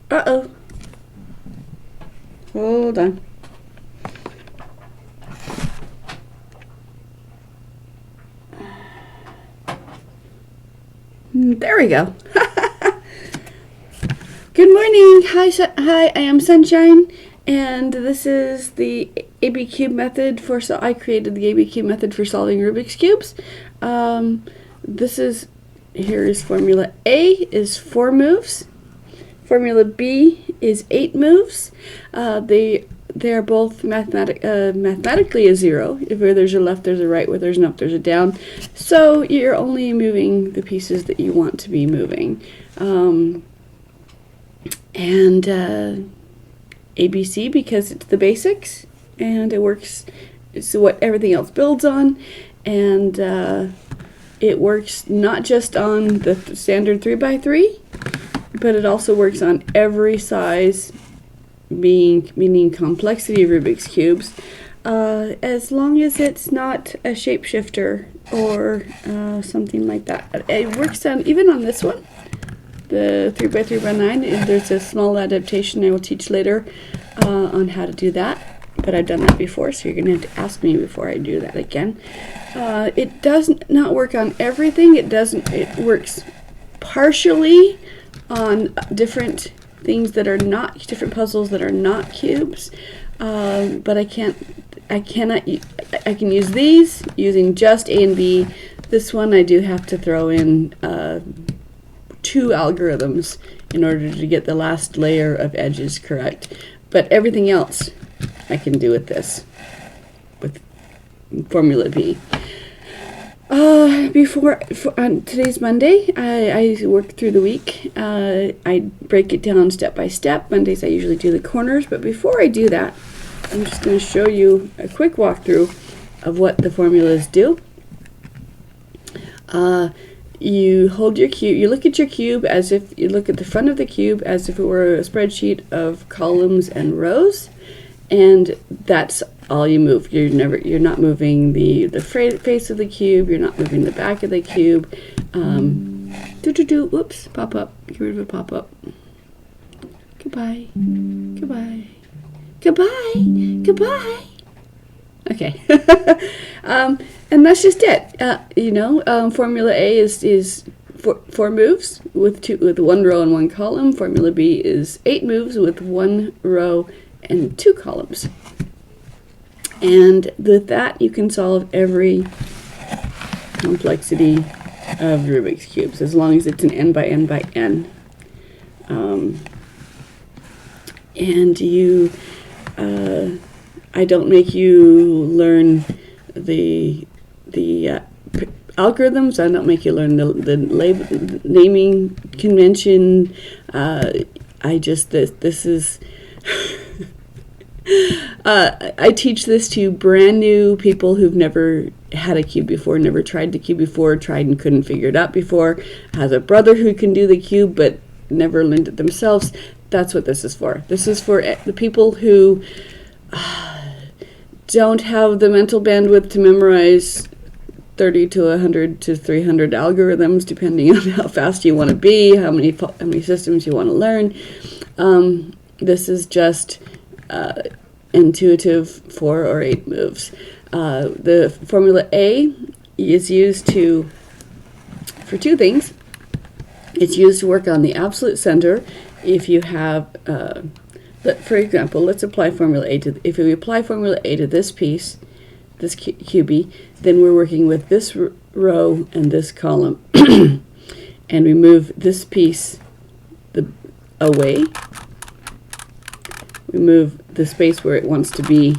Uh-oh. Hold on. There we go. Good morning. Hi, I am Sunshine, and this is the ABCube method for, so I created the ABCube method for solving Rubik's Cubes. Here is formula A is 4 moves. Formula B is 8 moves. They are both mathematically a 0. If where there's a left, there's a right. Where there's an up, there's a down. So you're only moving the pieces that you want to be moving. ABC because it's the basics and it works. It's what everything else builds on, and it works not just on the standard 3x3, but it also works on every size, meaning complexity of Rubik's Cubes, as long as it's not a shapeshifter or something like that. It works on even on this one, the 3x3x9. There's a small adaptation I will teach later on how to do that, but I've done that before, so you're going to have to ask me before I do that again. It does not work on everything. It works partially on different things that are not different puzzles that are not cubes, but I can use these using just A and B. This one I do have to throw in 2 algorithms in order to get the last layer of edges correct, but everything else I can do with this, with formula B. On today's Monday, I work through the week. I break it down step by step. Mondays I usually do the corners, but before I do that, I'm just going to show you a quick walkthrough of what the formulas do. You hold your cube, you look at your cube as if you look at the front of the cube as if it were a spreadsheet of columns and rows, and that's all you move. You're not moving the face of the cube. You're not moving the back of the cube. Whoops! Pop up. Get rid of a pop up. Goodbye. Goodbye. Goodbye. Goodbye. Okay. And that's just it. Formula A is 4 moves with 1 row and 1 column. Formula B is 8 moves with 1 row and 2 columns. And with that, you can solve every complexity of Rubik's Cubes, as long as it's an n by n by n. I don't make you learn the algorithms. I don't make you learn the naming convention. This is I teach this to brand new people who've never had a cube before, never tried the cube before, tried and couldn't figure it out before, has a brother who can do the cube but never learned it themselves. That's what this is for. This is for the people who don't have the mental bandwidth to memorize 30 to 100 to 300 algorithms, depending on how fast you want to be, how many systems you want to learn. This is just intuitive 4 or 8 moves. The formula A is used for 2 things. It's used to work on the absolute center. If you have, for example, let's apply formula A to. If we apply formula A to this piece, this cubie, then we're working with this row and this column, and we move this piece away. We move the space where it wants to be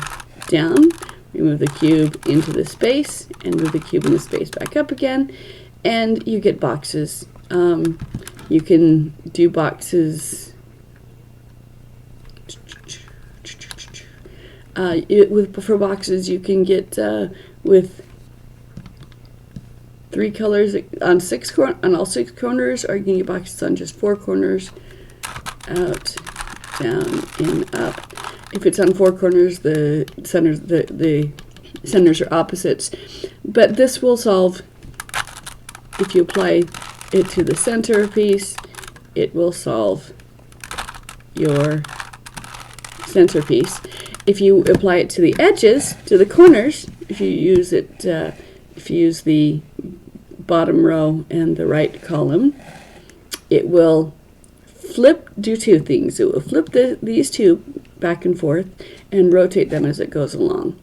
down. We move the cube into the space and move the cube in the space back up again, and you get boxes. You can do boxes for boxes. You can get with 3 colors on all 6 corners, or you can get boxes on just 4 corners. Out, down, in, up. If it's on 4 corners, the centers are opposites. But this will solve, if you apply it to the center piece, it will solve your centerpiece. If you apply it to the edges, to the corners, if you use it, if you use the bottom row and the right column, it will do two things. It will flip these two back and forth and rotate them as it goes along.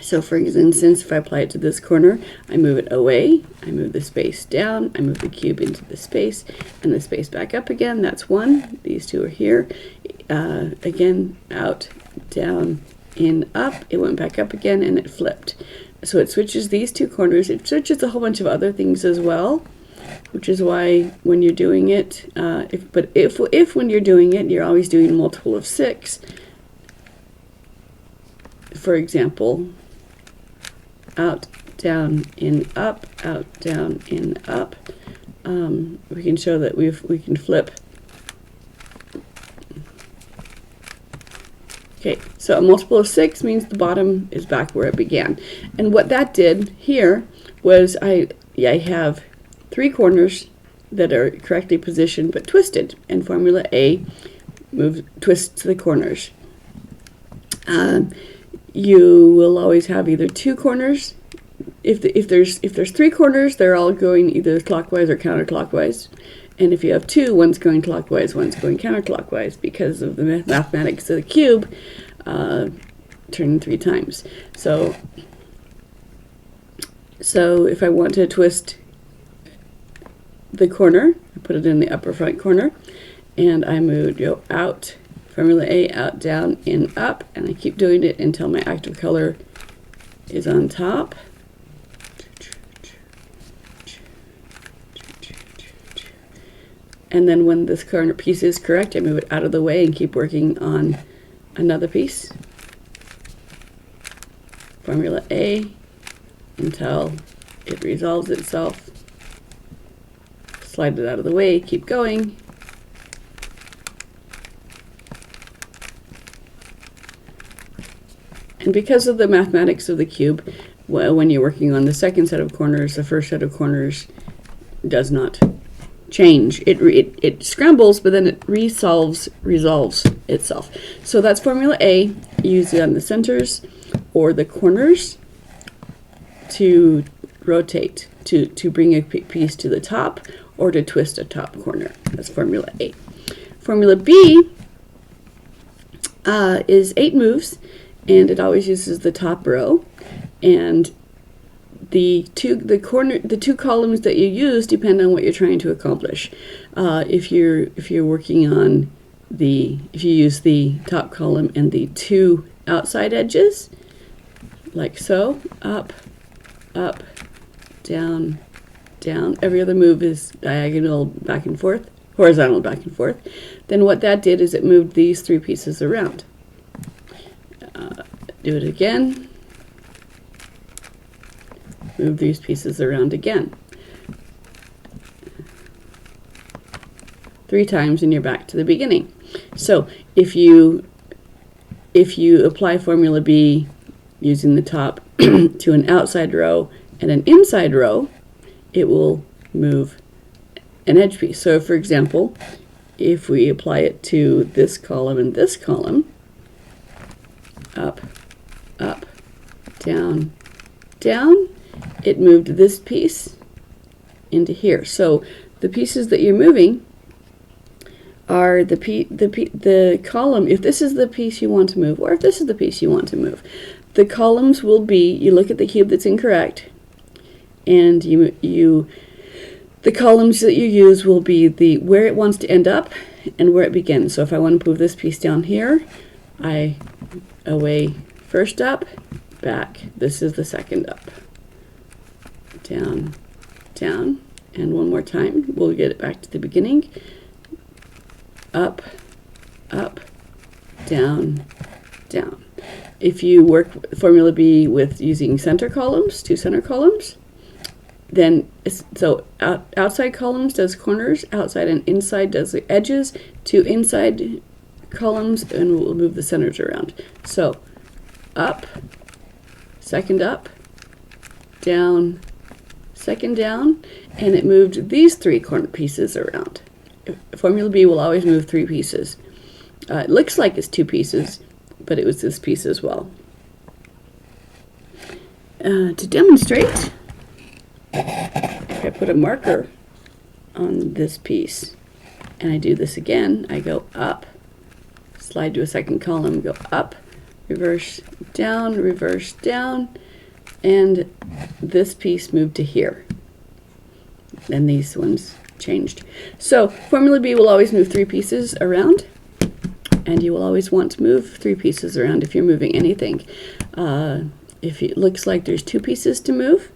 So for instance, if I apply it to this corner, I move it away, I move the space down, I move the cube into the space, and the space back up again. That's one. These two are here. Again, out, down, in, up. It went back up again, and it flipped. So it switches these two corners. It switches a whole bunch of other things as well, which is why when you're doing it, if when you're doing it, you're always doing a multiple of 6. For example, out, down, in, up, out, down, in, up. We can show that we can flip. Okay, so a multiple of 6 means the bottom is back where it began. And what that did here was I have 3 corners that are correctly positioned but twisted. And Formula A twists the corners. You will always have either 2 corners. If there's 3 corners, they're all going either clockwise or counterclockwise. And if you have 2, one's going clockwise, one's going counterclockwise because of the mathematics of the cube, turning 3 times. So if I want to twist the corner, I put it in the upper front corner, and I move out. Formula A, out, down, in, up, and I keep doing it until my active color is on top. And then when this corner piece is correct, I move it out of the way and keep working on another piece. Formula A until it resolves itself. Slide it out of the way, keep going. And because of the mathematics of the cube, when you're working on the second set of corners, the first set of corners does not change. It scrambles, but then it resolves itself. So that's Formula A. Use it on the centers or the corners to rotate, to bring a piece to the top or to twist a top corner. That's Formula A. Formula B is 8 moves, and it always uses the top row, and the two columns that you use depend on what you're trying to accomplish. If you're working on if you use the top column and the 2 outside edges, like so, up, up, down, down. Every other move is diagonal back and forth, horizontal back and forth. Then what that did is it moved these 3 pieces around. Do it again. Move these pieces around again. 3 times and you're back to the beginning. So if you apply Formula B using the top to an outside row and an inside row, it will move an edge piece. So for example, if we apply it to this column and this column, up, up, down, down, it moved this piece into here. So the pieces that you're moving are the column. If this is the piece you want to move, or if this is the piece you want to move, the columns will be, you look at the cube that's incorrect, and the columns that you use will be where it wants to end up and where it begins. So if I want to move this piece down here, I away first up, back. This is the second up. Down, down, and one more time. We'll get it back to the beginning. Up, up, down, down. If you work Formula B with using center columns, 2 center columns, then outside columns does corners, outside and inside does the edges, 2 inside columns, and we'll move the centers around. So up, second up, down, second down, and it moved these 3 corner pieces around. Formula B will always move 3 pieces. It looks like it's 2 pieces, but it was this piece as well. To demonstrate, if I put a marker on this piece and I do this again, I go up, slide to a second column, go up, reverse down, and this piece moved to here. And these ones changed. So Formula B will always move 3 pieces around, and you will always want to move 3 pieces around if you're moving anything. If it looks like there's 2 pieces to move,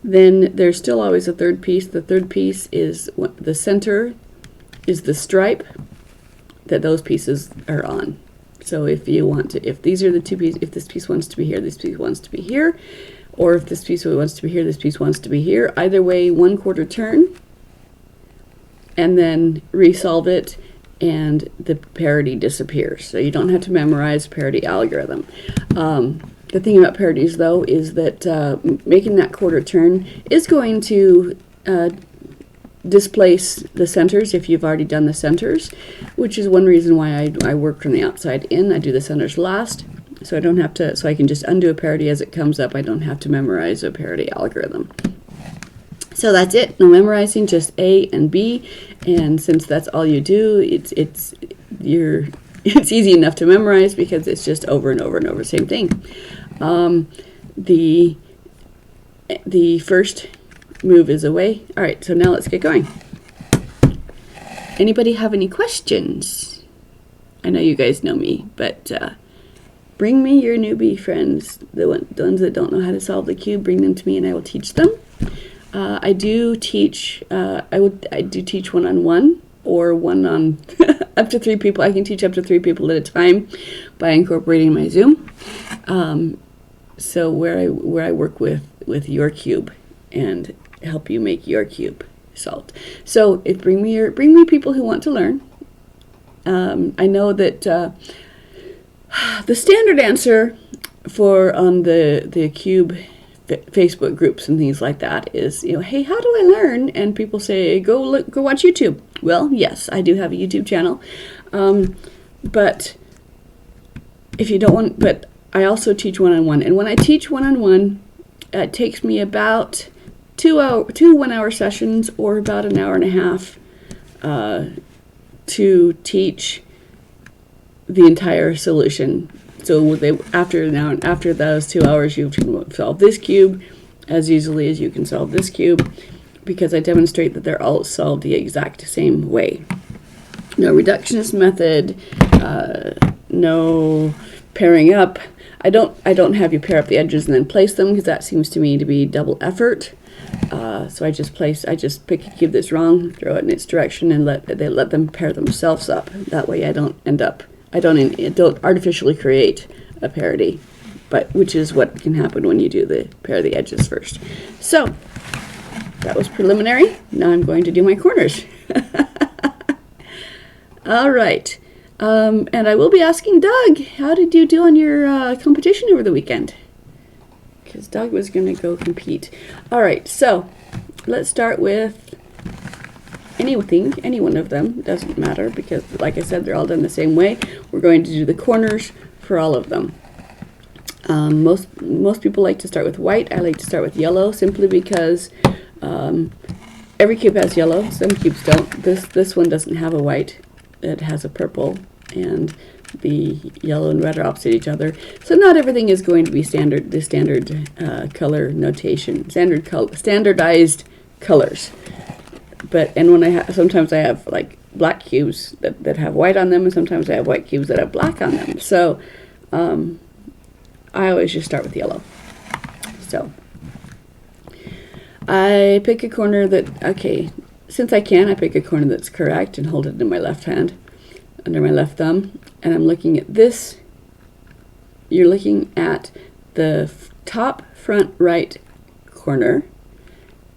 then there's still always a third piece. The third piece is the center, is the stripe that those pieces are on. So if you want to, if these are the 2 pieces, if this piece wants to be here, this piece wants to be here, or if this piece wants to be here, this piece wants to be here, either way, 1/4 turn, and then resolve it, and the parity disappears. So you don't have to memorize parity algorithm. The thing about parities, though, is that making that 1/4 turn is going to displace the centers if you've already done the centers, which is one reason why I work from the outside in. I do the centers last, so I don't have to, so I can just undo a parity as it comes up. I don't have to memorize a parity algorithm. So that's it. No memorizing, just A and B, and since that's all you do, it's easy enough to memorize because it's just over and over and over, same thing. The first move is away. All right, so now let's get going. Anybody have any questions? I know you guys know me, but bring me your newbie friends, the ones that don't know how to solve the cube. Bring them to me, and I will teach them. I do teach. I do teach one-on-one or one on up to 3 people. I can teach up to 3 people at a time by incorporating my Zoom. So where I work with your cube and help you make your cube solved. So bring me people who want to learn. I know that the standard answer for on the cube Facebook groups and things like that is, hey, how do I learn? And people say, go watch YouTube. Well, yes, I do have a YouTube channel, but if you don't want, but I also teach one-on-one, and when I teach one-on-one, it takes me about 2 1-hour sessions or about an hour and a half to teach the entire solution. So after those 2 hours, you can solve this cube as easily as you can solve this cube, because I demonstrate that they're all solved the exact same way. No reductionist method, no pairing up. I don't have you pair up the edges and then place them, because that seems to me to be double effort. So I just pick a cube that's wrong, throw it in its direction, and let them pair themselves up. That way I don't artificially create a parity, but which is what can happen when you do the pair the edges first. So that was preliminary. Now I'm going to do my corners. All right. And I will be asking Doug, how did you do on your competition over the weekend? Because Doug was going to go compete. All right, so let's start with any one of them. Doesn't matter, because like I said, they're all done the same way. We're going to do the corners for all of them. Most people like to start with white. I like to start with yellow, simply because every cube has yellow. Some cubes don't. This one doesn't have a white. It has a purple, and the yellow and red are opposite each other. So not everything is going to be the standard color notation, standardized colors. And when sometimes I have like black cubes that have white on them, and sometimes I have white cubes that have black on them. So I always just start with yellow. So I pick a corner since I pick a corner that's correct and hold it in my left hand, under my left thumb, and I'm looking at this. You're looking at the top front right corner,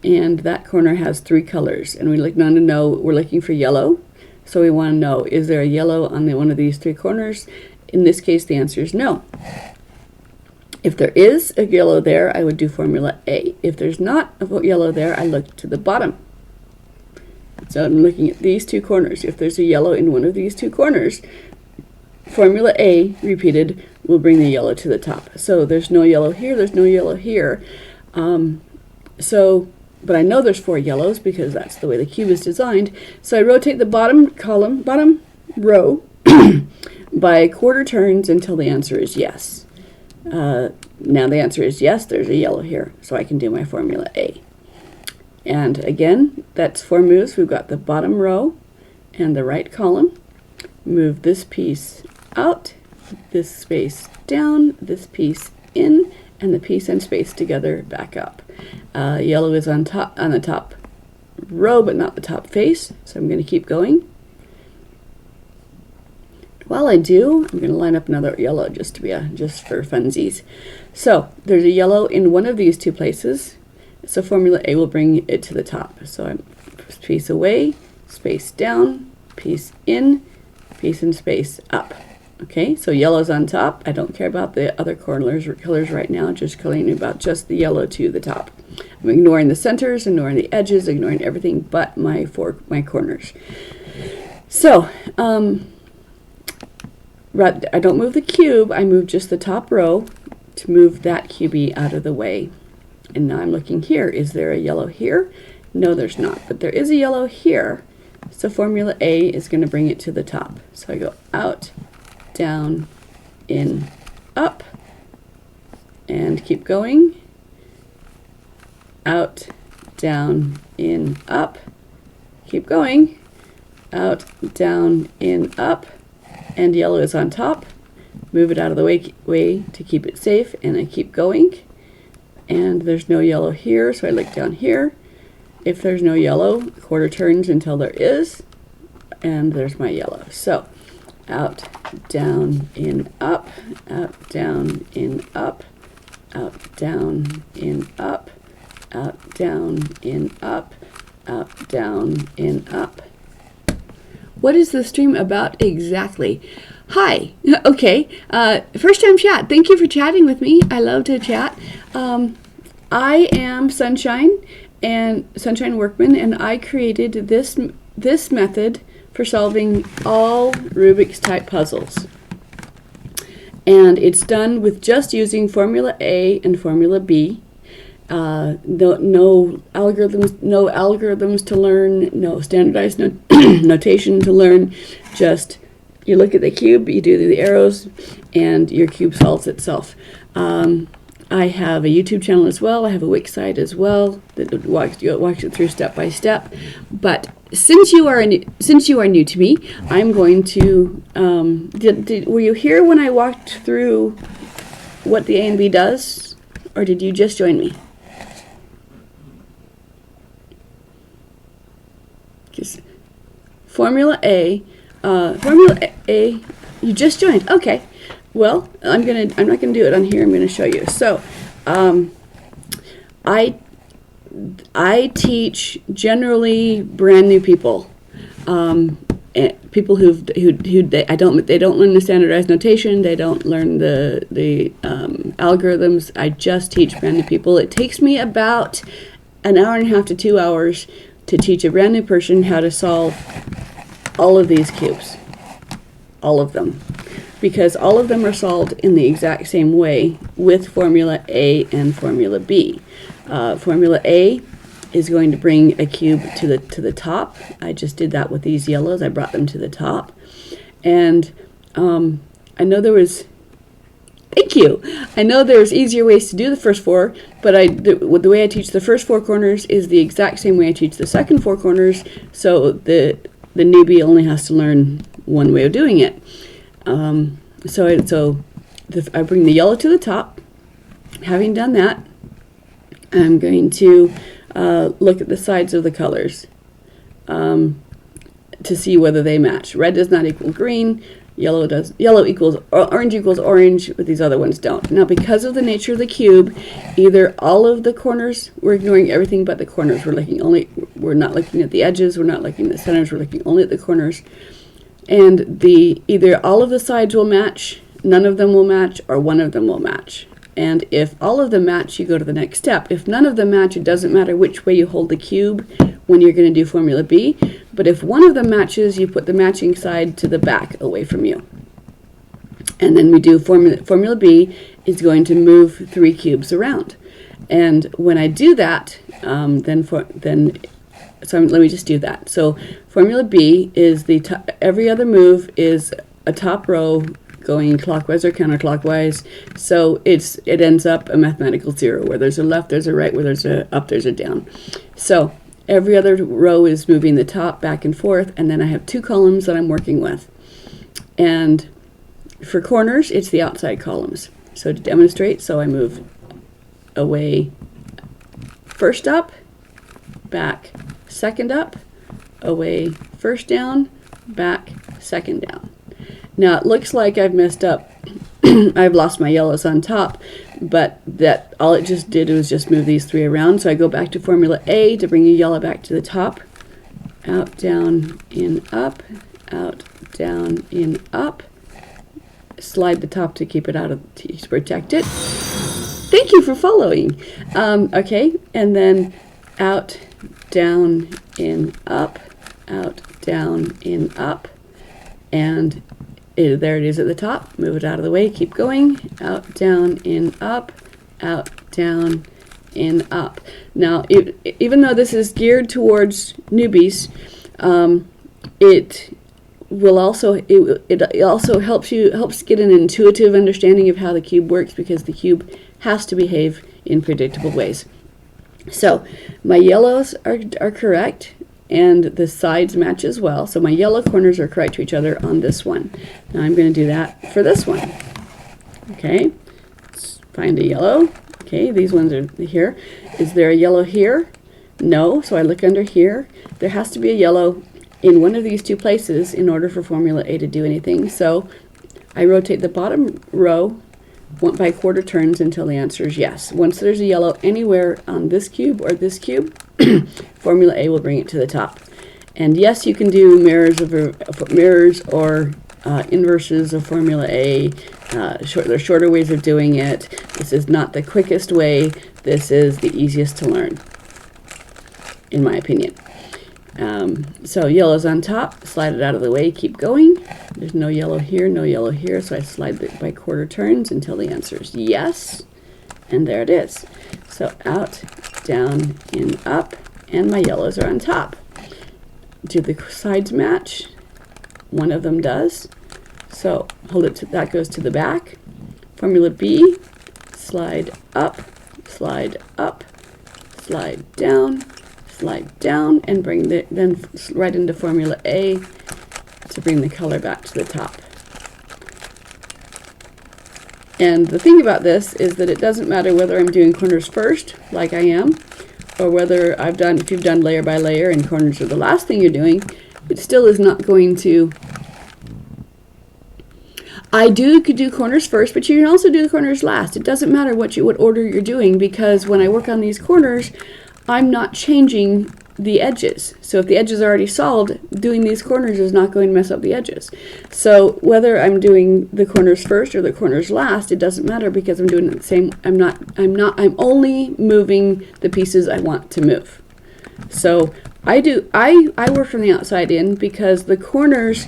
and that corner has 3 colors, and we're looking for yellow, so we want to know, is there a yellow on one of these 3 corners? In this case, the answer is no. If there is a yellow there, I would do formula A. If there's not a yellow there, I look to the bottom. So I'm looking at these 2 corners. If there's a yellow in one of these 2 corners, formula A repeated will bring the yellow to the top. So there's no yellow here, there's no yellow here. But I know there's 4 yellows because that's the way the cube is designed. So I rotate the bottom row by quarter turns until the answer is yes. Now the answer is yes, there's a yellow here, so I can do my formula A. And again, that's 4 moves. We've got the bottom row and the right column. Move this piece out, this space down, this piece in, and the piece and space together back up. Yellow is on the top row, but not the top face, so I'm going to keep going. While I do, I'm going to line up another yellow just for funsies. So there's a yellow in one of these 2 places, so formula A will bring it to the top. So I'm piece away, space down, piece in, piece and space up. Okay, so yellow's on top. I don't care about the other colors right now, just coloring about just the yellow to the top. I'm ignoring the centers, ignoring the edges, ignoring everything but my corners. So, I don't move the cube, I move just the top row to move that QB out of the way. And now I'm looking here. Is there a yellow here? No, there's not, but there is a yellow here. So formula A is going to bring it to the top. So I go out, down, in, up, and keep going. Out, down, in, up, keep going. Out, down, in, up, and yellow is on top. Move it out of the way to keep it safe, and I keep going. And there's no yellow here, so I look down here. If there's no yellow, quarter turns until there is, and there's my yellow. So out, down, in, up, out, down, in, up, out, down, in, up, out, down, in, up, out, down, in, up. What is the stream about exactly? Hi. Okay. First time chat. Thank you for chatting with me. I love to chat. I am Sunshine Workman, and I created this method for solving all Rubik's type puzzles. And it's done with just using formula A and formula B. No algorithms to learn, no standardized notation to learn. Just you look at the cube, you do the arrows, and your cube solves itself. I have a YouTube channel as well. I have a Wix site as well that walks it through step by step. But since you are new to me, I'm going to. Were you here when I walked through what the A and B does, or did you just join me? Formula A, you just joined. Okay. Well, I'm not gonna do it on here. I'm gonna show you. So, I teach generally brand new people, people they don't learn the standardized notation. They don't learn the algorithms. I just teach brand new people. It takes me about an hour and a half to 2 hours to teach a brand new person how to solve all of these cubes, all of them. Because all of them are solved in the exact same way with formula A and formula B. Formula A is going to bring a cube to the top. I just did that with these yellows. I brought them to the top. And I know there was, thank you. I know there's easier ways to do the first 4, but the way I teach the first 4 corners is the exact same way I teach the second 4 corners, so the newbie only has to learn one way of doing it. I bring the yellow to the top. Having done that, I'm going to look at the sides of the colors to see whether they match. Red does not equal green. Yellow equals orange equals orange, but these other ones don't. Now, because of the nature of the cube, either all of the corners, we're ignoring everything but the corners. We're not looking at the edges. We're not looking at the centers. We're looking only at the corners. And either all of the sides will match, none of them will match, or one of them will match. And if all of them match, you go to the next step. If none of them match, it doesn't matter which way you hold the cube when you're going to do formula B. But if one of them matches, you put the matching side to the back away from you. And then we do formula B is going to move 3 cubes around. And when I do that, so let me just do that. So formula B is every other move is a top row going clockwise or counterclockwise. So it ends up a mathematical 0, where there's a left, there's a right, where there's a up, there's a down. So every other row is moving the top back and forth, and then I have 2 columns that I'm working with. And for corners, it's the outside columns. So to demonstrate, so I move away first up, back second up, away first down, back second down. Now it looks like I've messed up. I've lost my yellows on top, but that all it just did was just move these 3 around. So I go back to formula A to bring the yellow back to the top. Out, down, in, up, out, down, in, up. Slide the top to keep it out of, to protect it. Thank you for following. Okay, and then out, down, in, up, out, down, in, up, and there it is at the top. Move it out of the way, keep going. Out, down, in, up, out, down, in, up. Now, even though this is geared towards newbies, it also helps get an intuitive understanding of how the cube works, because the cube has to behave in predictable ways. So my yellows are correct, and the sides match as well. So my yellow corners are correct to each other on this one. Now I'm going to do that for this one. Okay, let's find a yellow. Okay, these ones are here. Is there a yellow here? No, so I look under here. There has to be a yellow in one of these 2 places in order for formula A to do anything. So I rotate the bottom row by quarter turns until the answer is yes. Once there's a yellow anywhere on this cube or this cube, formula A will bring it to the top. And yes, you can do mirrors or inverses of formula A. There are shorter ways of doing it. This is not the quickest way. This is the easiest to learn, in my opinion. So yellow's on top, slide it out of the way, keep going. There's no yellow here, so I slide it by quarter turns until the answer is yes. And there it is. So out, down, in, up, and my yellows are on top. Do the sides match? One of them does. So hold it, that goes to the back. Formula B, slide up, slide down, and bring then right into formula A to bring the color back to the top. And the thing about this is that it doesn't matter whether I'm doing corners first, like I am, or whether if you've done layer by layer and corners are the last thing you're doing, it still is not going to. Could do corners first, but you can also do the corners last. It doesn't matter what order you're doing, because when I work on these corners, I'm not changing the edges. So if the edges are already solved, doing these corners is not going to mess up the edges. So whether I'm doing the corners first or the corners last, it doesn't matter, because I'm doing the same. I'm only moving the pieces I want to move. So I work from the outside in, because the corners,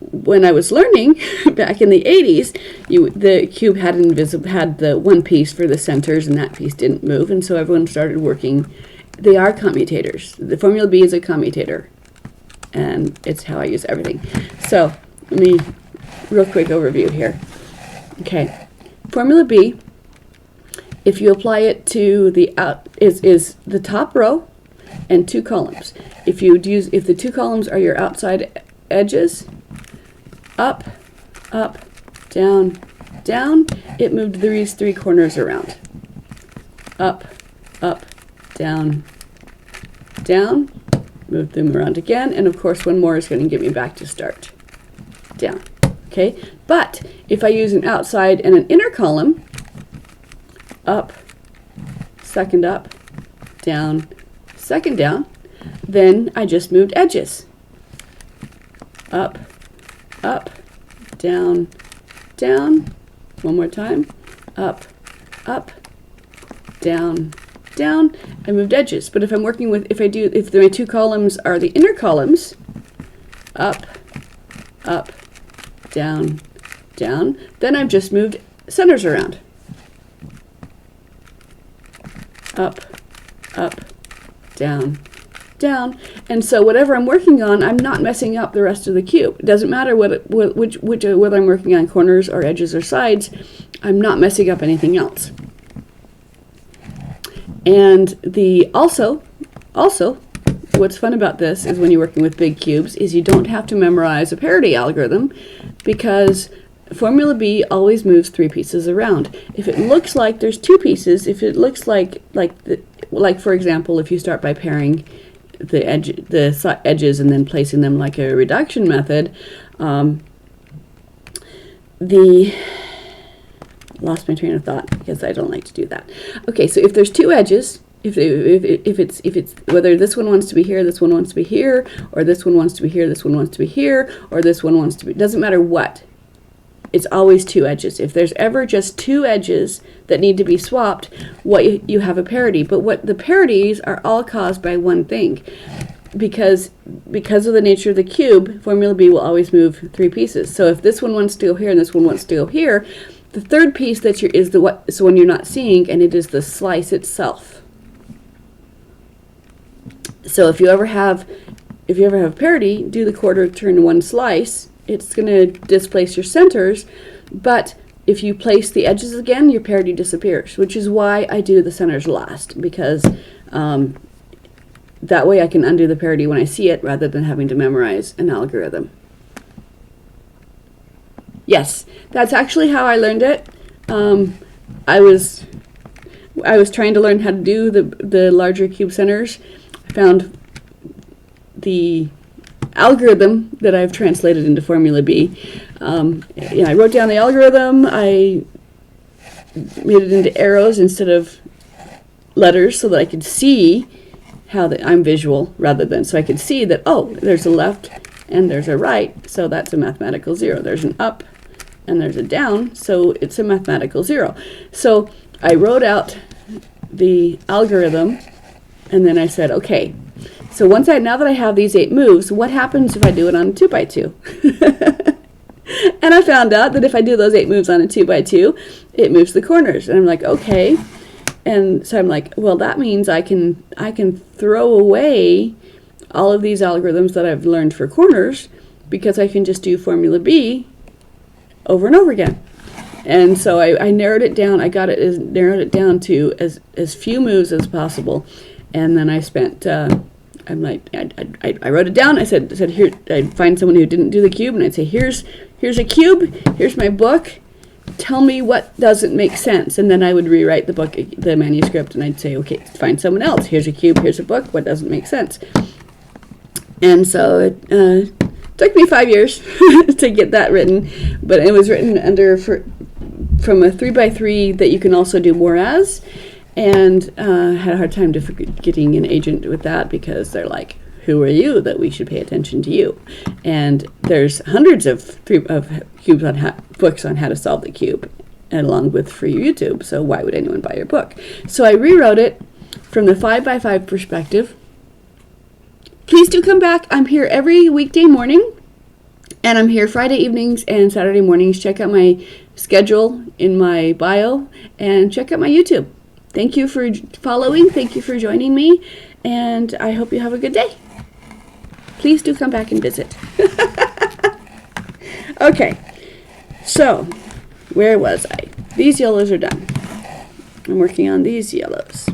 when I was learning back in the 80s, the cube had the one piece for the centers, and that piece didn't move, and so everyone started working. They are commutators. The formula B is a commutator, and it's how I use everything. So let me real quick overview here. Okay, formula B, if you apply it to the is the top row and 2 columns. If the 2 columns are your outside edges, up, up, down, down, it moved these 3 corners around. Up, up, down, down, move them around again, and of course one more is going to get me back to start. Down. Okay, but if I use an outside and an inner column, up, second up, down, second down, then I just moved edges. Up, up, down, down, one more time, up, up, down, down, I moved edges. But if I'm working with, if my 2 columns are the inner columns, up, up, down, down. Then I've just moved centers around. Up, up, down, down. And so whatever I'm working on, I'm not messing up the rest of the cube. It doesn't matter whether I'm working on corners or edges or sides, I'm not messing up anything else. And also, what's fun about this is when you're working with big cubes is you don't have to memorize a parity algorithm, because Formula B always moves 3 pieces around. If it looks like there's 2 pieces, if it looks like for example, if you start by pairing the edges and then placing them like a reduction method, lost my train of thought because I don't like to do that. Okay, so if there's 2 edges, if it's whether this one wants to be here, this one wants to be here, or this one wants to be here, this one wants to be here, or this one wants to be, doesn't matter what. It's always 2 edges. If there's ever just 2 edges that need to be swapped, you have a parity. But what the parities are all caused by one thing. Because of the nature of the cube, Formula B will always move 3 pieces. So if this one wants to go here and this one wants to go here, the third piece is the one you're not seeing, and it is the slice itself. So if you ever have parity, do the quarter turn 1 slice. It's going to displace your centers, but if you place the edges again, your parity disappears, which is why I do the centers last, because that way I can undo the parity when I see it rather than having to memorize an algorithm. Yes, that's actually how I learned it. I was trying to learn how to do the larger cube centers. I found the algorithm that I've translated into Formula B. I wrote down the algorithm. I made it into arrows instead of letters so that I could see how I'm visual rather than, so I could see that, oh, there's a left and there's a right, so that's a mathematical 0. There's an up and there's a down, so it's a mathematical 0. So I wrote out the algorithm, and then I said, okay, so now that I have these 8 moves, what happens if I do it on a 2x2? And I found out that if I do those 8 moves on a 2x2, it moves the corners. And I'm like, okay. And so I'm like, well, that means I can throw away all of these algorithms that I've learned for corners, because I can just do Formula B over and over again. And so I narrowed it down. Narrowed it down to as few moves as possible. And then I spent, I wrote it down. I said here, I'd find someone who didn't do the cube, and I'd say, here's a cube, here's my book, tell me what doesn't make sense. And then I would rewrite the manuscript, and I'd say, okay, find someone else. Here's a cube, here's a book, what doesn't make sense? And so it took me 5 years to get that written, but it was written from a 3x3 that you can also do more as. And had a hard time getting an agent with that, because they're like, who are you that we should pay attention to you? And there's hundreds of cubes books on how to solve the cube, and along with free YouTube, so why would anyone buy your book? So I rewrote it from the 5x5 perspective. Please do come back. I'm here every weekday morning, and I'm here Friday evenings and Saturday mornings. Check out my schedule in my bio, and check out my YouTube. Thank you for following. Thank you for joining me, and I hope you have a good day. Please do come back and visit. Okay, so where was I? These yellows are done. I'm working on these yellows.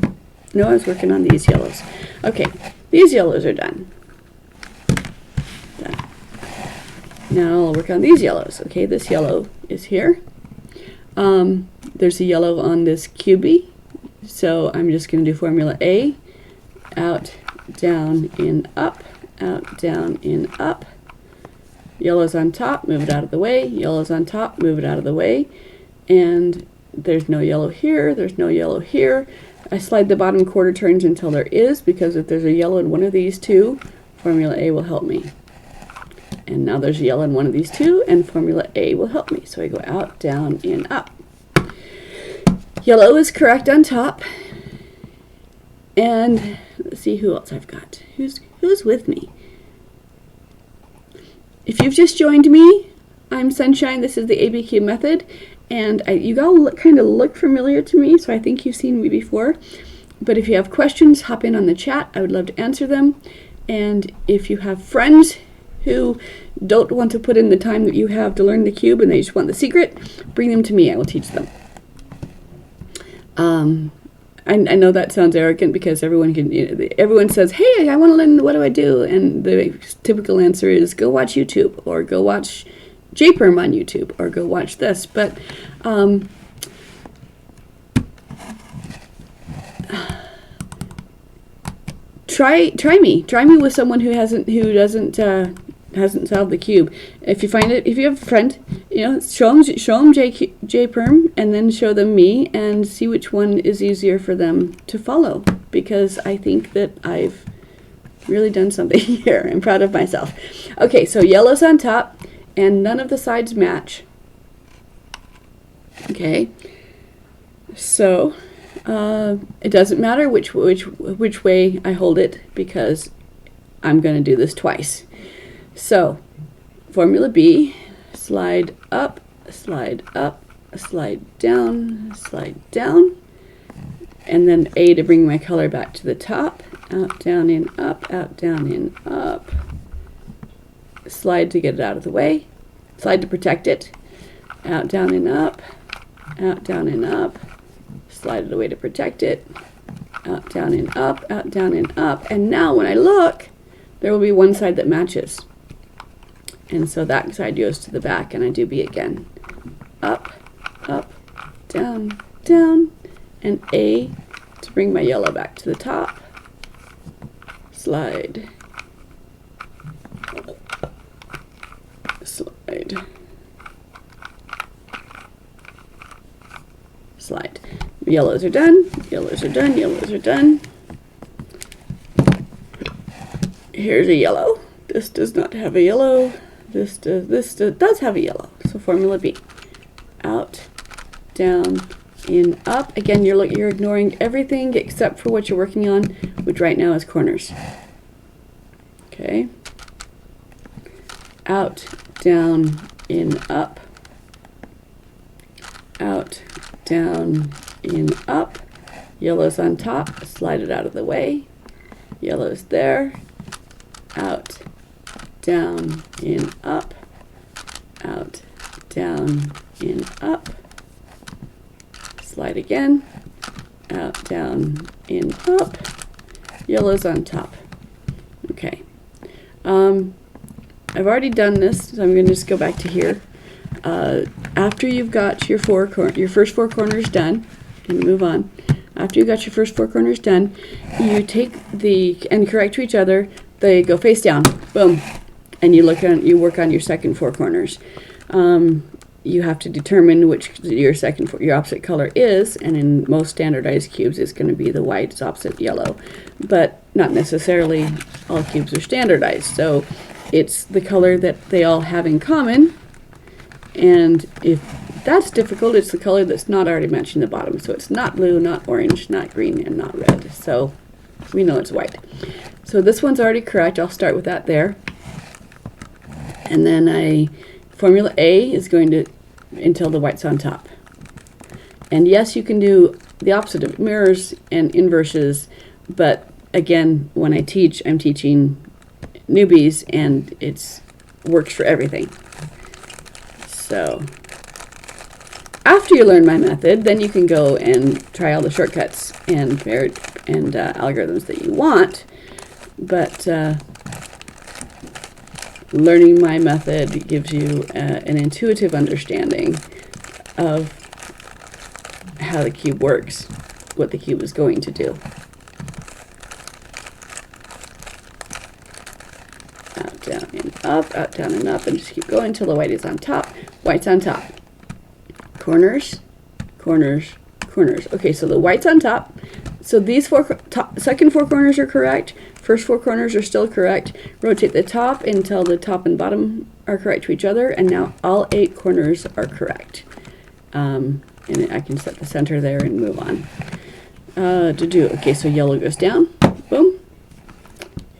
No, I was working on these yellows. Okay, these yellows are done. Done. Now I'll work on these yellows. Okay, this yellow is here. There's a yellow on this cubie. So I'm just going to do Formula A, out, down, in, up, out, down, in, up. Yellow's on top, move it out of the way. Yellow's on top, move it out of the way. And there's no yellow here, there's no yellow here. I slide the bottom quarter turns until there is, because if there's a yellow in one of these two, Formula A will help me. And now there's a yellow in one of these two, and Formula A will help me. So I go out, down, in, up. Yellow is correct on top, and let's see who else I've got. Who's with me? if you've just joined me, I'm Sunshine. This is the ABCube method, and you all kind of look familiar to me, so I think you've seen me before. But if you have questions, hop in on the chat. I would love to answer them. And if you have friends who don't want to put in the time that you have to learn the cube and they just want the secret, bring them to me. I will teach them. I know that sounds arrogant because everyone says, hey, I want to learn, what do I do? And the typical answer is go watch YouTube, or go watch JPerm on YouTube, or go watch this. But try me with someone who doesn't solve the cube. If you find it, if you have a friend, show them JPerm, and then show them me, and see which one is easier for them to follow. Because I think that I've really done something here. I'm proud of myself. Okay, so yellow's on top, and none of the sides match. Okay, so it doesn't matter which way I hold it, because I'm going to do this twice. So, formula B, slide up, slide down, and then A to bring my color back to the top, out, down, in, up, out, down, in, up, slide to get it out of the way, slide to protect it, out, down, in, up, out, down, in, up, slide it away to protect it, out, down, in, up, out, down, in, up, and now when I look, there will be one side that matches. And so that side goes to the back, and I do B again. Up, down, down, and A to bring my yellow back to the top. Slide. Slide. Slide. Yellows are done, yellows are done, yellows are done. Here's a yellow. This does not have a yellow. This does have a yellow. So formula B. Out, down, in, up. Again, you're ignoring everything except for what you're working on, which right now is corners. Okay. Out, down, in, up. Out, down, in, up. Yellow's on top. Slide it out of the way. Yellow's there. Out, down, in, up, out, down, in, up, slide again, out, down, in, up, yellow's on top. Okay, I've already done this, so I'm going to just go back to here. After you've got your first four corners done, and move on. After you've got your first four corners done, you take and correct to each other. They go face down, boom, and you work on your second four corners. You have to determine which your opposite color is, and in most standardized cubes, it's going to be the white's opposite yellow, but not necessarily all cubes are standardized. So it's the color that they all have in common, and if that's difficult, it's the color that's not already matching the bottom. So it's not blue, not orange, not green, and not red. So we know it's white. So this one's already correct. I'll start with that there. And then formula A is going to, until the white's on top. And yes, you can do the opposite of mirrors and inverses, but again, when I teach, I'm teaching newbies, and it works for everything. So after you learn my method, then you can go and try all the shortcuts and algorithms that you want. But learning my method gives you an intuitive understanding of how the cube works, what the cube is going to do. Out, down, and up, out, down, and up, and just keep going until the white is on top. White's on top. Corners, corners, corners. Okay, so the white's on top. So these second four corners are correct. First four corners are still correct. Rotate the top until the top and bottom are correct to each other, and now all 8 corners are correct. And I can set the center there and move on. Okay, so yellow goes down. Boom.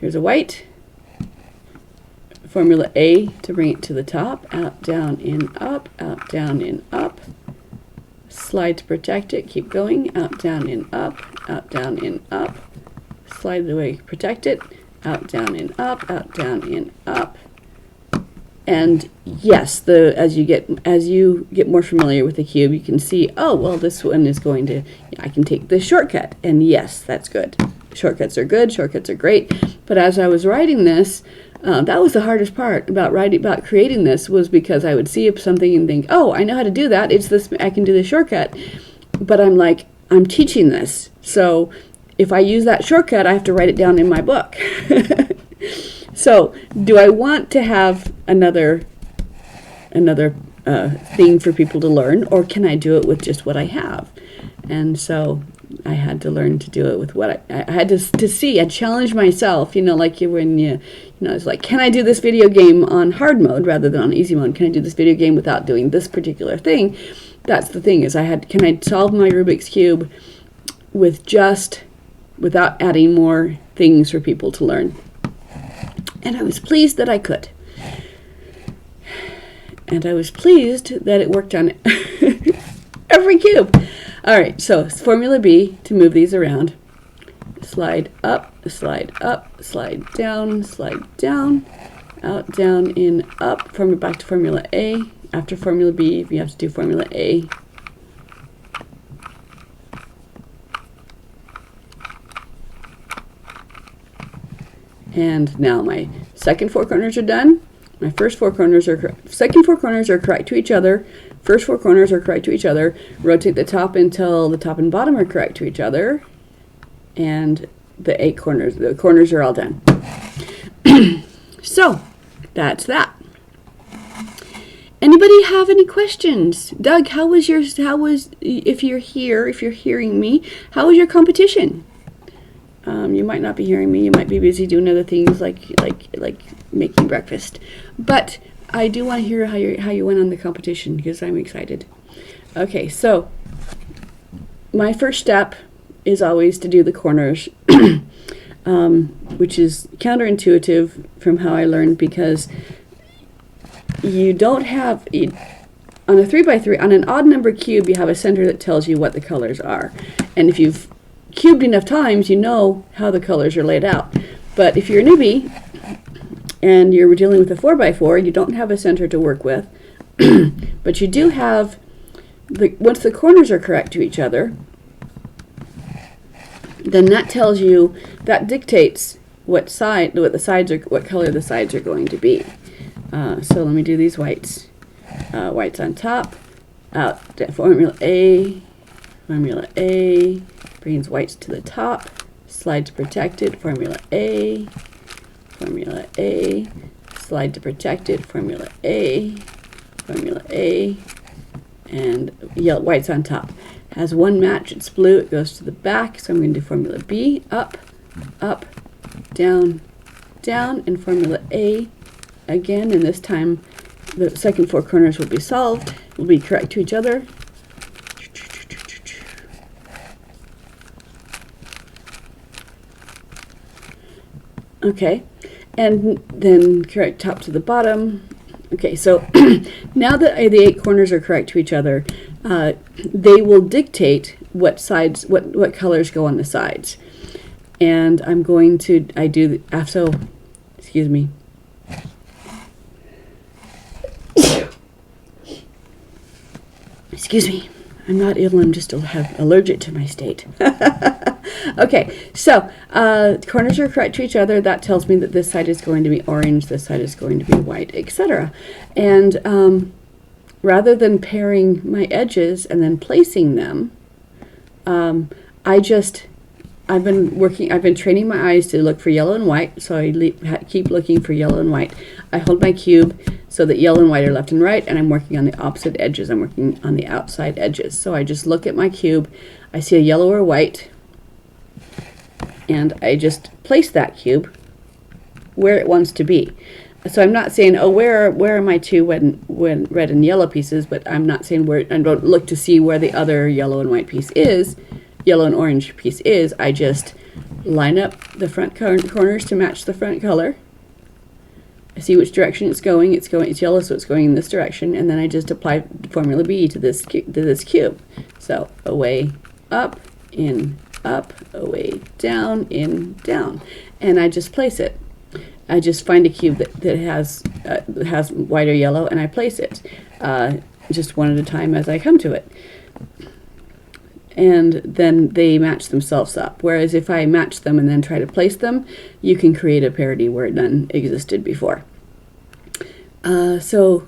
Here's a white. formula A to bring it to the top, out, down, in, up, out, down, in, up. Slide to protect it, keep going, out, down, in, up, out, down, in, up. Slide it away, protect it, out, down, in, up, out, down, in, up. And yes, as you get more familiar with the cube, you can see, oh, well, this one is going to, I can take this shortcut, and yes, that's good. Shortcuts are good, shortcuts are great. But as I was writing this, that was the hardest part about creating this, was because I would see something and think, oh, I know how to do that. It's this, I can do the shortcut. But I'm like, I'm teaching this, so if I use that shortcut, I have to write it down in my book. So, do I want to have another thing for people to learn, or can I do it with just what I have? And so I had to learn to do it with what I had to see. I challenged myself, like when it's like, can I do this video game on hard mode rather than on easy mode? Can I do this video game without doing this particular thing? That's the thing, is can I solve my Rubik's Cube without adding more things for people to learn? And I was pleased that I could. And I was pleased that it worked on every cube. All right, so formula B to move these around. Slide up, slide down, out, down, in, up. Back to formula A. After formula B, you have to do formula A. And now my second four corners are done. My second four corners are correct to each other. First four corners are correct to each other. Rotate the top until the top and bottom are correct to each other. And the corners are all done. So, that's that. Anybody have any questions? Doug, if you're hearing me, how was your competition? You might not be hearing me. You might be busy doing other things like making breakfast. But I do want to hear how you went on the competition, because I'm excited. Okay, so my first step is always to do the corners, which is counterintuitive from how I learned, because you don't have, on a 3x3, on an odd number cube, you have a center that tells you what the colors are. And if you've cubed enough times, you know how the colors are laid out. But if you're a newbie and you're dealing with a 4x4, you don't have a center to work with. But you do have, once the corners are correct to each other, then that dictates what color the sides are going to be. So let me do these whites. Whites on top, out, formula A, brings whites to the top, slide to protected, formula A, slide to protected, formula A, and yellow whites on top. Has one match, it's blue, it goes to the back, so I'm going to do formula B, up, down, and formula A again, and this time the second four corners will be solved, will be correct to each other. Okay, and then correct top to the bottom. Okay, so now that the 8 corners are correct to each other, they will dictate what colors go on the sides. And I'm going to, excuse me. Excuse me, I'm not ill, I'm just allergic to my state. Okay, so corners are correct to each other. That tells me that this side is going to be orange, this side is going to be white, etc. And rather than pairing my edges and then placing them, I've been training my eyes to look for yellow and white, so I keep looking for yellow and white. I hold my cube so that yellow and white are left and right, and I'm working on the opposite edges. I'm working on the outside edges. So I just look at my cube, I see a yellow or white, and I just place that cube where it wants to be. So I'm not saying, oh, where are my two red and yellow pieces, but I'm not saying where, I don't look to see where the other yellow and white piece is, yellow and orange piece is. I just line up the front corners to match the front color, I see which direction it's going. It's yellow, so it's going in this direction, and then I just apply formula B to this cube. So away, up, in, up, away, down, in, down, and I just place it. I just find a cube that has white or yellow, and I place it just one at a time as I come to it. And then they match themselves up. Whereas if I match them and then try to place them, you can create a parity where none existed before. So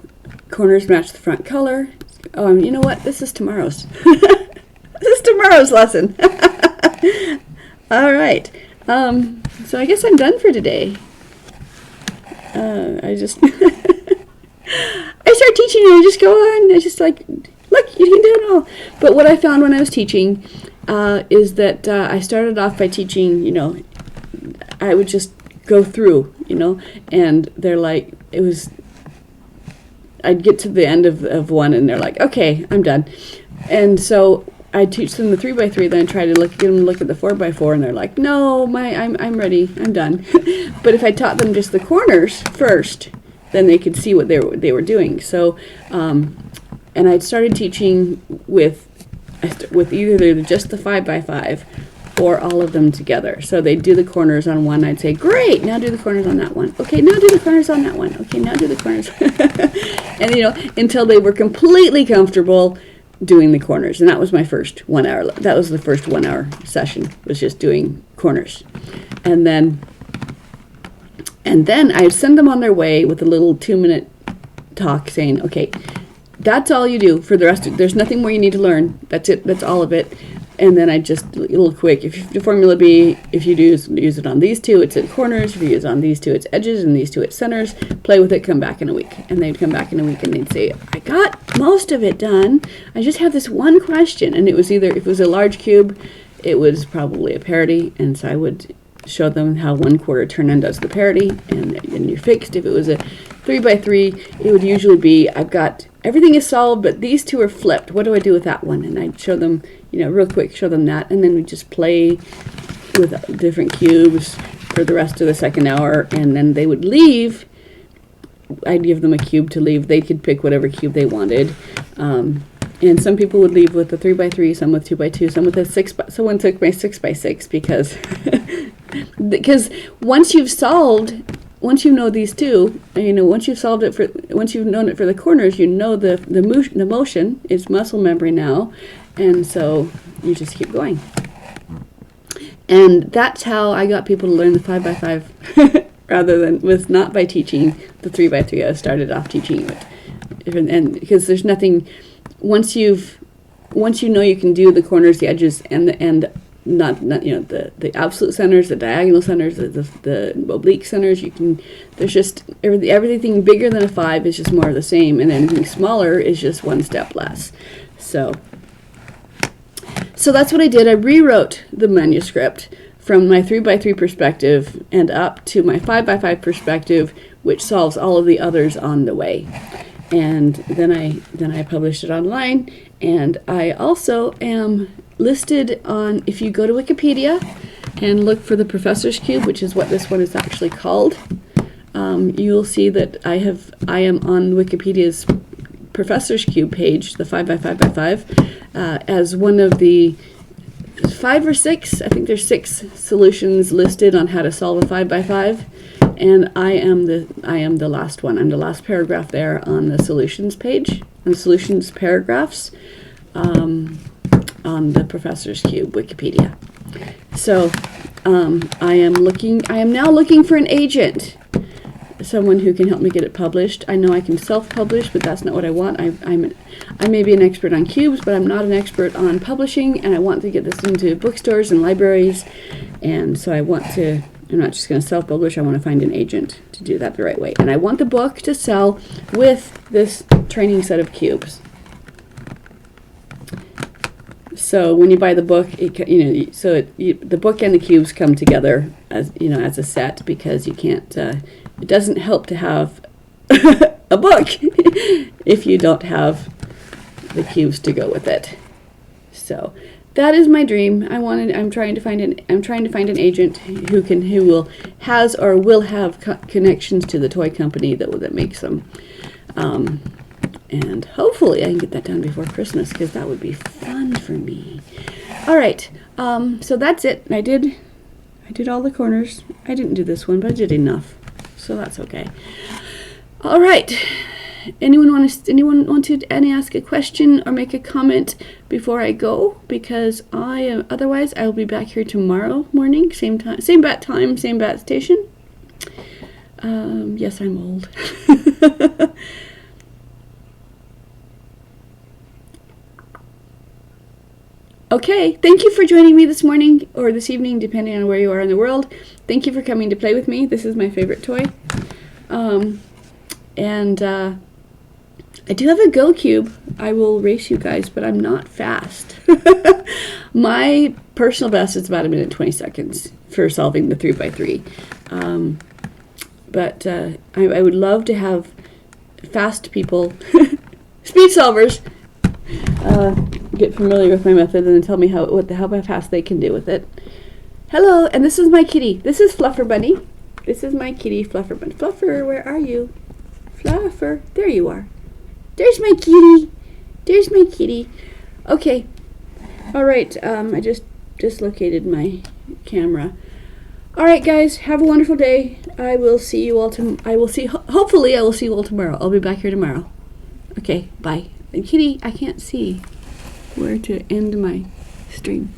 corners match the front color. Oh, you know what? This is tomorrow's. This is tomorrow's lesson. All right. So I guess I'm done for today. I just I start teaching and I just go on. I just like, look, you can do it all. But what I found when I was teaching is that I started off by teaching, you know, I would just go through, you know, and they're like, I'd get to the end of one and they're like, okay, I'm done. And so I teach them the 3x3, then I try to get them to look at the 4x4, and they're like, no, I'm ready, I'm done. But if I taught them just the corners first, then they could see what they were doing. So, and I started teaching with either just the 5x5 or all of them together. So they'd do the corners on one, I'd say, great, now do the corners on that one. Okay, now do the corners on that one. Okay, now do the corners. And, you know, until they were completely comfortable doing the corners. And that was my first 1 hour. That was the first 1 hour session, was just doing corners. And then I'd send them on their way with a little 2-minute talk saying, okay, that's all you do for the rest of, there's nothing more you need to learn. That's it. That's all of it. And then I just, a little quick, if you do formula B, if you use it on these two, it's at corners. If you use it on these two, it's edges, and these two, it's centers. Play with it, come back in a week. And they'd come back in a week and they'd say, I got most of it done. I just have this one question. And it was either, if it was a large cube, it was probably a parity. And so I would show them how 1/4 turn undoes the parity, and you're fixed. If it was a 3x3, it would usually be, I've got, everything is solved, but these two are flipped. What do I do with that one? And I'd show them, you know, real quick, show them that, and then we just play with different cubes for the rest of the second hour, and then they would leave. I'd give them a cube to leave. They could pick whatever cube they wanted. And some people would leave with a 3x3, some with 2x2, some with a 6x. Someone took my 6x6 because once you know these two, you know, once you've known it for the corners, you know the motion is muscle memory now, and so you just keep going. And that's how I got people to learn the 5x5 rather than not by teaching the 3x3. I started off teaching it, and because there's nothing. Once you know you can do the corners, the edges, and not you know the absolute centers, the diagonal centers, the oblique centers, there's just everything bigger than a 5 is just more of the same, and anything smaller is just one step less. So that's what I did. I rewrote the manuscript from my 3x3 perspective and up to my 5x5 perspective, which solves all of the others on the way. And then I published it online, and I also am listed on, if you go to Wikipedia and look for the Professor's Cube, which is what this one is actually called, you'll see that I am on Wikipedia's Professor's Cube page, the 5x5x5, as one of the 5 or 6, I think there's 6 solutions listed on how to solve a 5x5. And I am the last one. I'm the last paragraph there on the solutions page, on solutions paragraphs, on the Professor's Cube Wikipedia. So I am now looking for an agent, someone who can help me get it published. I know I can self-publish, but that's not what I want. I may be an expert on cubes, but I'm not an expert on publishing, and I want to get this into bookstores and libraries, and so I'm not just going to self-publish. I want to find an agent to do that the right way. And I want the book to sell with this training set of cubes. So when you buy the book, the book and the cubes come together as a set, because you can't. It doesn't help to have a book if you don't have the cubes to go with it. So that is my dream. I'm trying to find an agent who has or will have connections to the toy company that makes them. And hopefully I can get that done before Christmas, because that would be fun for me. All right, so that's it. I did all the corners. I didn't do this one, but I did enough, so that's okay. All right. Anyone want to ask a question or make a comment before I go? Because otherwise I will be back here tomorrow morning, same time, same bat time, same bat station. Yes, I'm old. Okay, thank you for joining me this morning or this evening, depending on where you are in the world. Thank you for coming to play with me. This is my favorite toy. I do have a ABCube. I will race you guys, but I'm not fast. My personal best is about 1 minute 20 seconds for solving the 3x3. But I would love to have fast people, speed solvers, get familiar with my method and then tell me how fast they can do with it. Hello, and this is my kitty. This is Fluffer Bunny. This is my kitty, Fluffer Bunny. Fluffer, where are you? Fluffer, there you are. There's my kitty. There's my kitty. Okay. All right. I just dislocated my camera. All right, guys. Have a wonderful day. I will see you all hopefully I will see you all tomorrow. I'll be back here tomorrow. Okay. Bye. And kitty, I can't see where to end my stream.